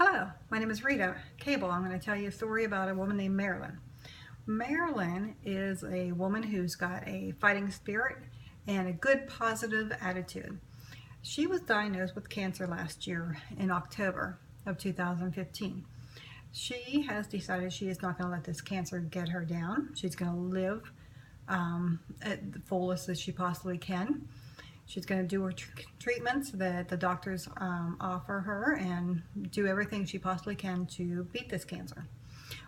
Hello, my name is Rita Cable. I'm going to tell you a story about a woman named Marilyn. Marilyn is a woman who's got a fighting spirit and a good positive attitude. She was diagnosed with cancer last year in October of 2015. She has decided she is not going to let this cancer get her down. She's going to live at the fullest that she possibly can. She's going to do her treatments that the doctors offer her and do everything she possibly can to beat this cancer,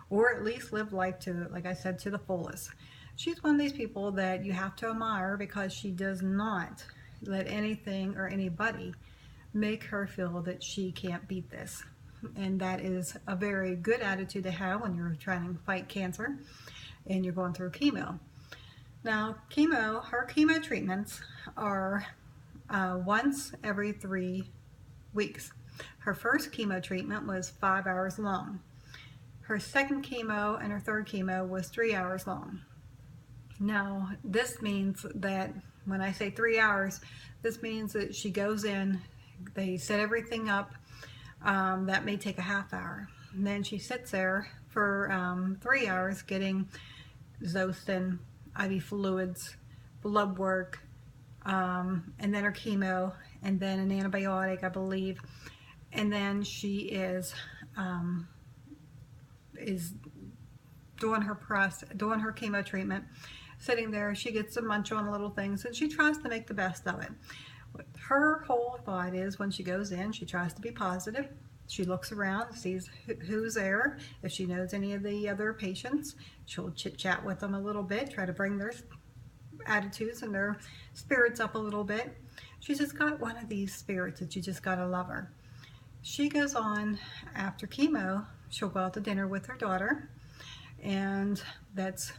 or at least live life to, like I said, to the fullest. She's one of these people that you have to admire because she does not let anything or anybody make her feel that she can't beat this. And that is a very good attitude to have when you're trying to fight cancer and you're going through chemo. Now, her chemo treatments are once every 3 weeks. Her first chemo treatment was 5 hours long. Her second chemo and her third chemo was 3 hours long. Now, this means that when I say 3 hours, this means that she goes in, they set everything up. That may take a half hour. And then she sits there for 3 hours getting Zostin, IV fluids, blood work, and then her chemo, and then an antibiotic, I believe. And then she is doing her chemo treatment, sitting there. She gets to munch on little things, and she tries to make the best of it. Her whole thought is when she goes in, she tries to be positive. She looks around, sees who's there. If she knows any of the other patients, she'll chit-chat with them a little bit, try to bring their attitudes and their spirits up a little bit. She's just got one of these spirits that you just gotta love her. She goes on after chemo, she'll go out to dinner with her daughter, and that's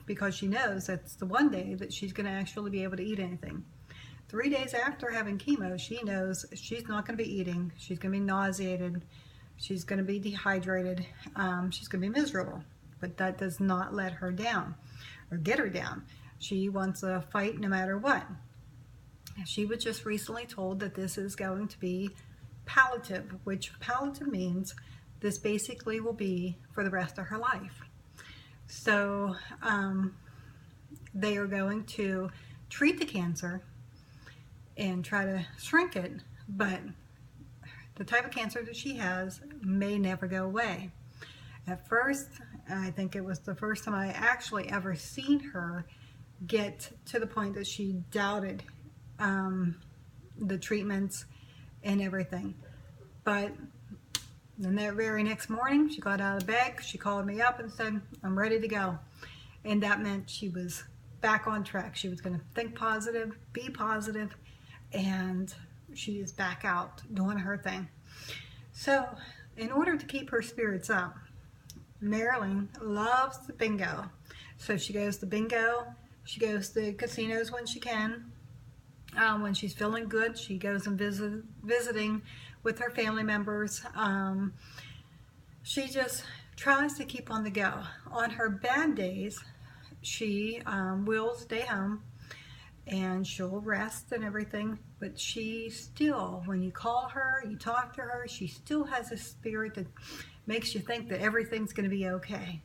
because she knows that's the one day that she's gonna actually be able to eat anything. 3 days after having chemo, she knows she's not going to be eating. She's going to be nauseated. She's going to be dehydrated. She's going to be miserable. But that does not let her down or get her down. She wants a fight no matter what. She was just recently told that this is going to be palliative, which palliative means this basically will be for the rest of her life. So they are going to treat the cancer and try to shrink it, but the type of cancer that she has may never go away. At first, I think it was the first time I actually ever seen her get to the point that she doubted the treatments and everything. But then that very next morning, she got out of bed, she called me up and said, I'm ready to go. And that meant she was back on track. She was going to think positive, be positive, and she is back out doing her thing. So in order to keep her spirits up, Marilyn loves the bingo. So she goes to bingo, she goes to casinos when she can. When she's feeling good, she goes and visiting with her family members. She just tries to keep on the go. On her bad days, she will stay home and she'll rest and everything, but she still, when you call her, you talk to her, she still has a spirit that makes you think that everything's going to be okay.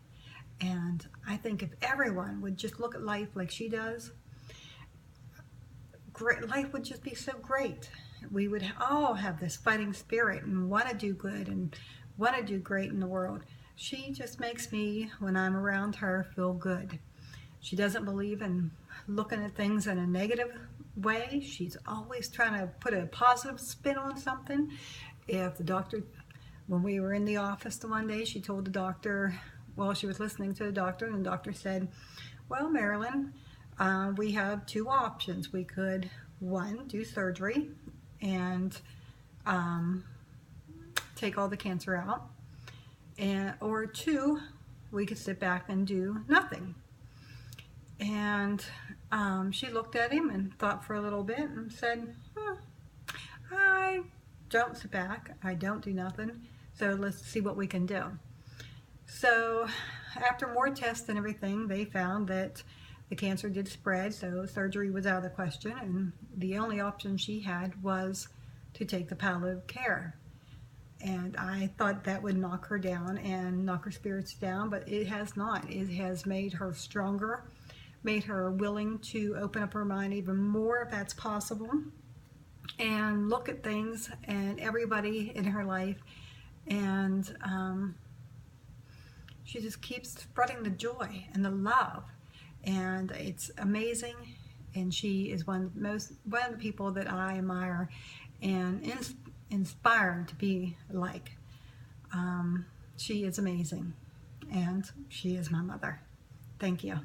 And I think if everyone would just look at life like she does, life would just be so great. We would all have this fighting spirit and want to do good and want to do great in the world. She just makes me, when I'm around her, feel good. She doesn't believe in looking at things in a negative way. She's always trying to put a positive spin on something. If the doctor, when we were in the office the one day, she told the doctor, well, she was listening to the doctor, and the doctor said, well, Marilyn, we have two options. We could, one, do surgery and take all the cancer out, or two, we could sit back and do nothing. And she looked at him and thought for a little bit and said, I don't sit back, I don't do nothing, so let's see what we can do. So after more tests and everything, they found that the cancer did spread, so surgery was out of the question, and the only option she had was to take the palliative care. And I thought that would knock her down and knock her spirits down, but it has not. It has made her stronger, made her willing to open up her mind even more if that's possible, and look at things and everybody in her life. And she just keeps spreading the joy and the love, and it's amazing. And she is one of the people that I admire and inspired to be like. She is amazing, and she is my mother. Thank you.